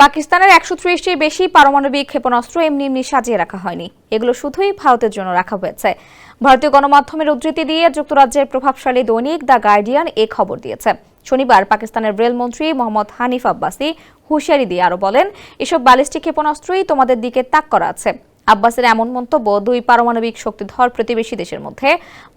পাকিস্তানের ১৩০টির বেশি পারমাণবিক ক্ষেপণাস্ত্র এমনি সাজিয়ে রাখা হয়নি। এগুলো শুধুই ভারতের জন্য রাখা হয়েছে। ভারতীয় গণমাধ্যমের উদ্ধৃতি দিয়ে যুক্তরাজ্যের প্রভাবশালী দৈনিক দ্য গার্ডিয়ান এ খবর দিয়েছে। শনিবার পাকিস্তানের রেলমন্ত্রী মোহাম্মদ হানিফ আব্বাসি হুঁশিয়ারি দিয়ে আরো বলেন, এসব ব্যালিস্টিক ক্ষেপণাস্ত্রই তোমাদের দিকে তাক করা আছে। আব্বাসের এমন মন্তব্য দুই পারমাণবিক শক্তিধর প্রতিবেশী দেশের মধ্যে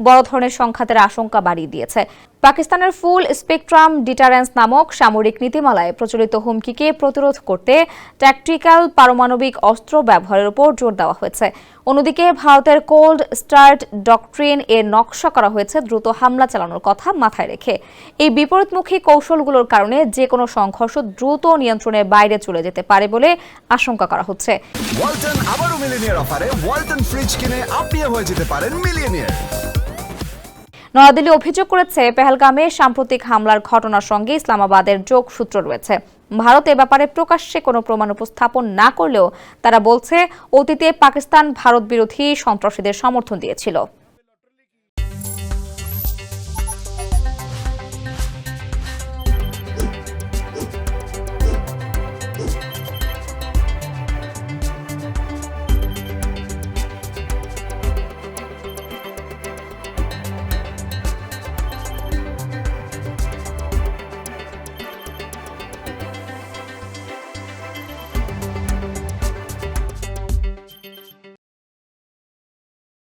বড় ধরনের সংঘাতের আশঙ্কা বাড়িয়ে দিয়েছে। পাকিস্তানের ফুল স্পেকট্রাম ডিটারেন্স নামক সামরিক নীতিমালায় প্রচলিত হুমকিকে প্রতিরোধ করতে ট্যাকটিক্যাল পারমাণবিক অস্ত্র ব্যবহারের উপর জোর দেওয়া হয়েছে। অন্যদিকে ভারতের কোল্ড স্টার্ট ডক্ট্রিন এর নকশা করা হয়েছে দ্রুত হামলা চালানোর কথা মাথায় রেখে। এই বিপরীতমুখী কৌশলগুলোর কারণে যে কোনো সংঘর্ষ দ্রুত নিয়ন্ত্রণের বাইরে চলে যেতে পারে বলে আশঙ্কা করা হচ্ছে। ওয়ালটন আবারও মিলিয়নিয়ার অফারে ওয়ালটন ফ্রিজ কিনে আপনিও হয়ে যেতে পারেন মিলিয়নিয়ার। নয়াদিল্লি অভিযোগ করেছে, পেহেলগামে সাম্প্রতিক হামলার ঘটনার সঙ্গে ইসলামাবাদের যোগসূত্র রয়েছে। ভারত এ ব্যাপারে প্রকাশ্যে কোনো প্রমাণ উপস্থাপন না করলেও তারা বলছে, অতীতে পাকিস্তান ভারত বিরোধী সন্ত্রাসীদের সমর্থন দিয়েছিল।